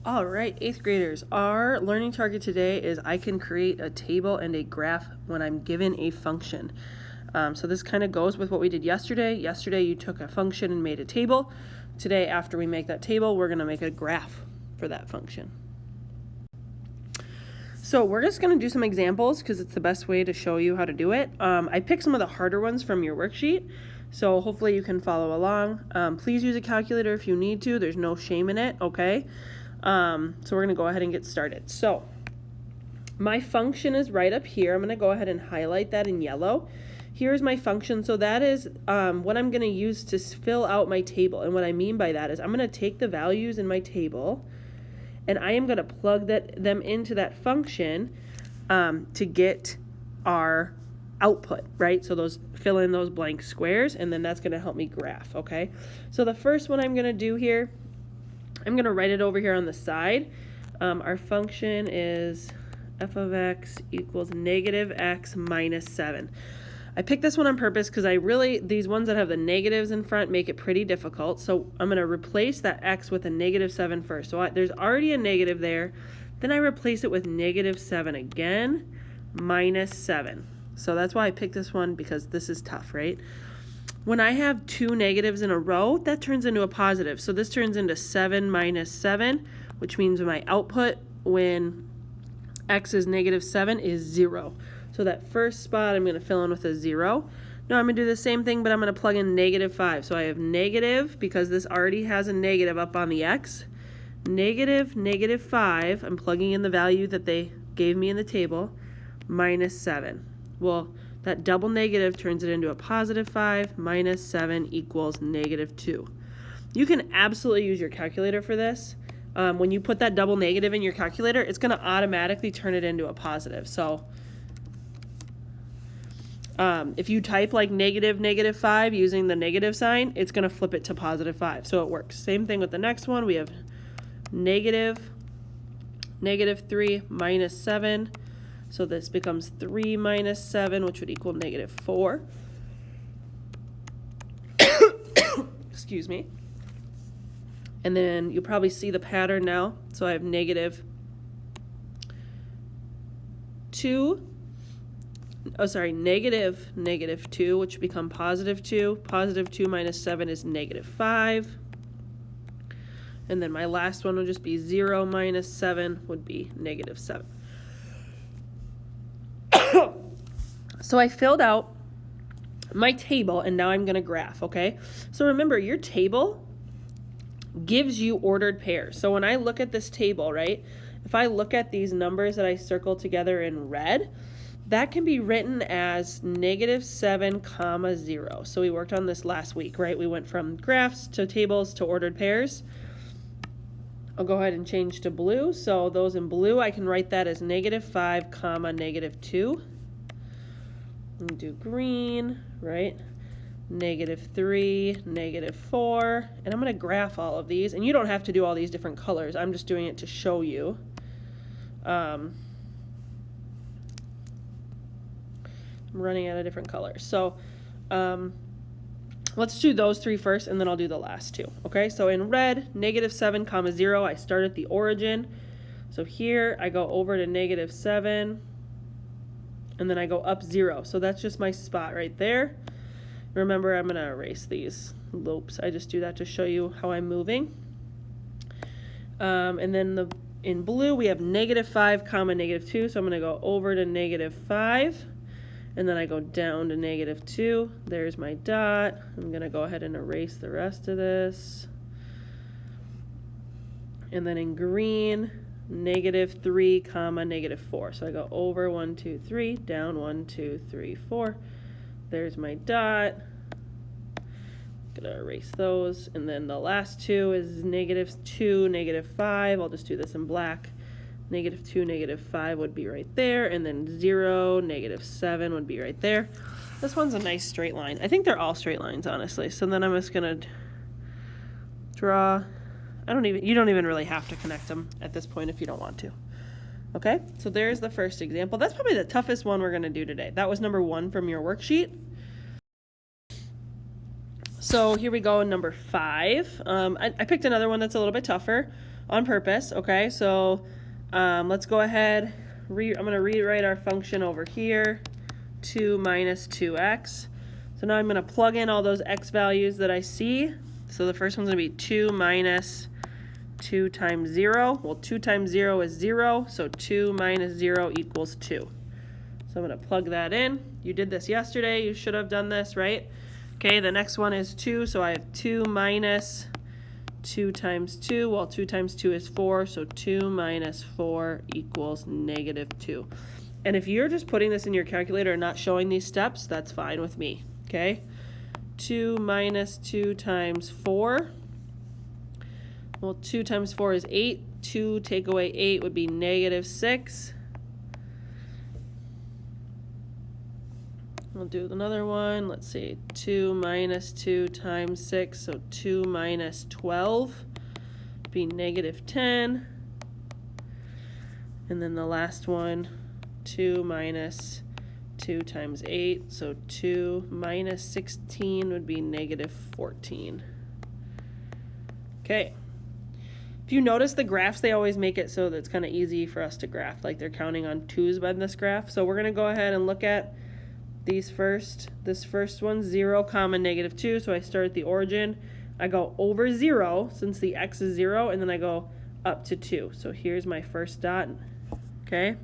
All right, 8th graders, our learning target today is I can create a table and a graph when I'm given a function. So this kind of goes with what we did yesterday. Yesterday you took a function and made a table. Today, after we make that table, we're going to make a graph for that function. So we're just going to do some examples because it's the best way to show you how to do it. I picked some of the harder ones from your worksheet, so hopefully you can follow along. Please use a calculator if you need to. There's no shame in it, okay? So we're going to go ahead and get started. So my function is right up here. I'm going to go ahead and highlight that in yellow. Here's my function. So that is what I'm going to use to fill out my table. And what I mean by that is I'm going to take the values in my table and I am going to plug them into that function to get our output, right? So fill in those blank squares, and then that's going to help me graph, okay? So the first one I'm going to do here, I'm going to write it over here on the side. Our function is f of x equals negative x minus 7. I picked this one on purpose because these ones that have the negatives in front make it pretty difficult. So I'm going to replace that x with a negative 7 first. So there's already a negative there. Then I replace it with negative 7 again, minus 7. So that's why I picked this one, because this is tough, right? When I have two negatives in a row, that turns into a positive. So this turns into 7 minus 7, which means my output when x is negative 7 is 0. So that first spot I'm going to fill in with a 0. Now I'm going to do the same thing, but I'm going to plug in negative 5. So I have negative, because this already has a negative up on the x. Negative 5, I'm plugging in the value that they gave me in the table, minus 7. Well, that double negative turns it into a positive 5, minus 7 equals negative 2. You can absolutely use your calculator for this. When you put that double negative in your calculator, it's going to automatically turn it into a positive. So if you type like negative 5 using the negative sign, it's going to flip it to positive 5. So it works. Same thing with the next one. We have negative 3 minus 7. So this becomes 3 minus 7, which would equal negative 4. Excuse me. And then you'll probably see the pattern now. So I have negative 2, which would become positive 2. Positive 2 minus 7 is negative 5. And then my last one will just be 0 minus 7 would be negative 7. So I filled out my table, and now I'm going to graph, okay? So remember, your table gives you ordered pairs. So when I look at this table, right, if I look at these numbers that I circled together in red, that can be written as negative 7, 0. So we worked on this last week, right? We went from graphs to tables to ordered pairs. I'll go ahead and change to blue. So those in blue, I can write that as negative 5, negative 2. And do green, right? Negative 3, negative 4. And I'm going to graph all of these. And you don't have to do all these different colors. I'm just doing it to show you. I'm running out of different colors. So let's do those three first, and then I'll do the last two. Okay, so in red, negative 7, 0, I start at the origin. So here I go over to negative 7, and then I go up 0. So that's just my spot right there. Remember, I'm going to erase these loops. I just do that to show you how I'm moving. And then in blue, we have negative 5, negative 2. So I'm going to go over to negative 5. And then I go down to negative 2. There's my dot. I'm going to go ahead and erase the rest of this. And then in green, negative 3, negative 4. So I go over 1, 2, 3, down 1, 2, 3, 4. There's my dot. Going to erase those. And then the last two is negative 2, negative 5. I'll just do this in black. Negative 2, negative 5 would be right there, and then 0, negative 7 would be right there. This one's a nice straight line. I think they're all straight lines, honestly. So then I'm just going to draw. You don't even really have to connect them at this point if you don't want to. Okay, so there's the first example. That's probably the toughest one we're going to do today. That was number 1 from your worksheet. So here we go, number 5. I picked another one that's a little bit tougher. on purpose, okay? So let's go ahead. I'm going to rewrite our function over here, 2 minus 2x. So now I'm going to plug in all those x values that I see. So the first one's going to be 2 minus 2 times 0. Well, 2 times 0 is 0, so 2 minus 0 equals 2. So I'm going to plug that in. You did this yesterday. You should have done this, right? Okay, the next one is 2, so I have 2 minus 2 times 2. Well, 2 times 2 is 4, so 2 minus 4 equals negative 2. And if you're just putting this in your calculator and not showing these steps, that's fine with me, okay? 2 minus 2 times 4. Well, 2 times 4 is 8. 2 take away 8 would be negative 6. We'll do another one. Let's see. 2 minus 2 times 6. So 2 minus 12 would be negative 10. And then the last one, 2 minus 2 times 8. So 2 minus 16 would be negative 14. Okay. If you notice the graphs, they always make it so that it's kind of easy for us to graph, like they're counting on 2's by this graph. So we're going to go ahead and look at these first. This first one, 0, comma, negative 2. So I start at the origin. I go over 0 since the x is 0, and then I go up to 2. So here's my first dot. Okay.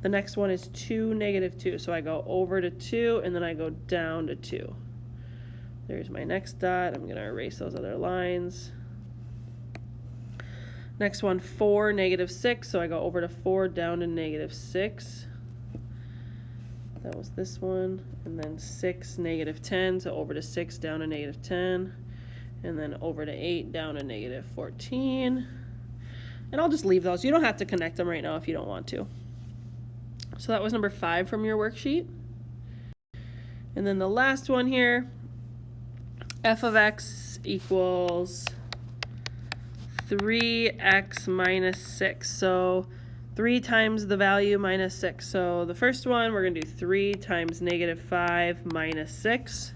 The next one is 2, negative 2. So I go over to 2, and then I go down to 2. There's my next dot. I'm going to erase those other lines. Next one, 4, negative 6. So I go over to 4, down to negative 6. That was this one. And then 6, negative 10. So over to 6, down to negative 10. And then over to 8, down to negative 14. And I'll just leave those. You don't have to connect them right now if you don't want to. So that was number 5 from your worksheet. And then the last one here, f of x equals 3x minus 6. So 3 times the value minus 6. So the first one, we're going to do 3 times negative 5 minus 6.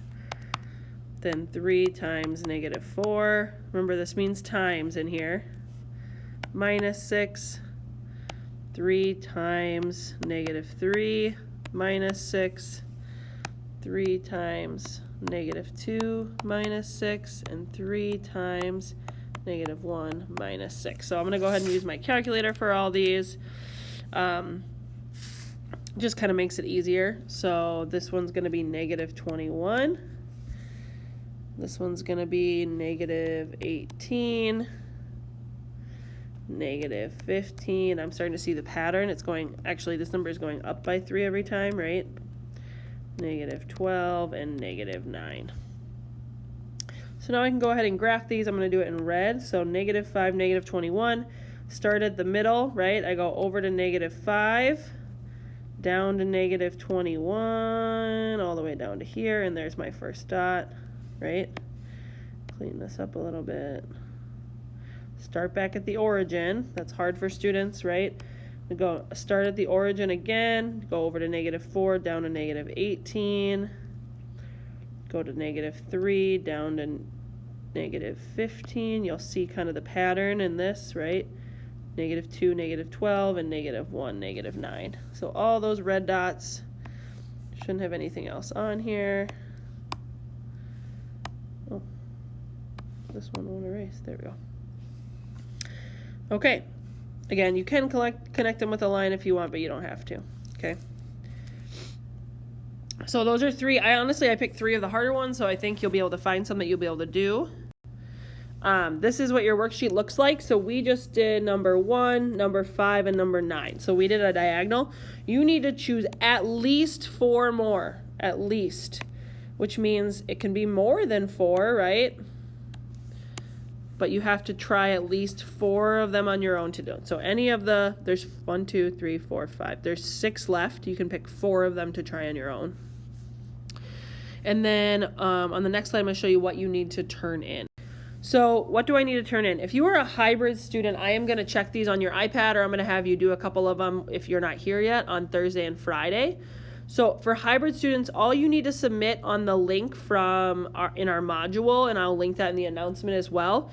Then 3 times negative 4. Remember, this means times in here. Minus 6. 3 times negative 3 minus 6. 3 times negative 2 minus 6. And 3 times negative 1 minus 6. So I'm going to go ahead and use my calculator for all these. Just kind of makes it easier. So this one's going to be negative 21. This one's going to be negative 18. Negative 15. I'm starting to see the pattern. It's going, actually this number is going up by 3 every time, right? Negative 12 and negative 9. So now I can go ahead and graph these. I'm going to do it in red. So negative 5, negative 21. Start at the middle, right? I go over to negative 5, down to negative 21, all the way down to here, and there's my first dot, right? Clean this up a little bit. Start back at the origin. That's hard for students, right? We go start at the origin again, go over to negative 4, down to negative 18. Go to negative 3, down to negative 15. You'll see kind of the pattern in this, right? Negative 2, negative 12, and negative 1, negative 9. So all those red dots, shouldn't have anything else on here. Oh, this one won't erase. There we go. Okay. Again, you can connect them with a line if you want, but you don't have to. Okay. So those are 3. I picked 3 of the harder ones, so I think you'll be able to find some that you'll be able to do. This is what your worksheet looks like. So we just did number 1, number 5, and number 9. So we did a diagonal. You need to choose at least 4 more, at least, which means it can be more than 4, right? But you have to try at least 4 of them on your own to do it. So any of the, there's 1, 2, 3, 4, 5. There's 6 left. You can pick 4 of them to try on your own. And then on the next slide, I'm going to show you what you need to turn in. So what do I need to turn in? If you are a hybrid student, I am going to check these on your iPad, or I'm going to have you do a couple of them if you're not here yet on Thursday and Friday. So for hybrid students, all you need to submit on the link from in our module, and I'll link that in the announcement as well,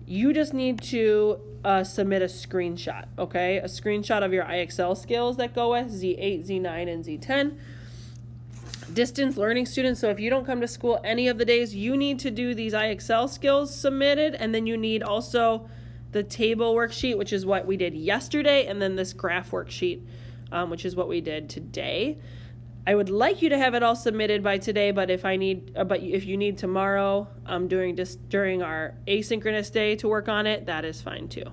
You just need to submit a screenshot, okay? A screenshot of your IXL skills that go with Z8, Z9, and Z10. Distance learning students, so if you don't come to school any of the days, you need to do these IXL skills submitted, and then you need also the table worksheet, which is what we did yesterday, and then this graph worksheet, which is what we did today. I would like you to have it all submitted by today, but if you need tomorrow, during our asynchronous day to work on it, that is fine too.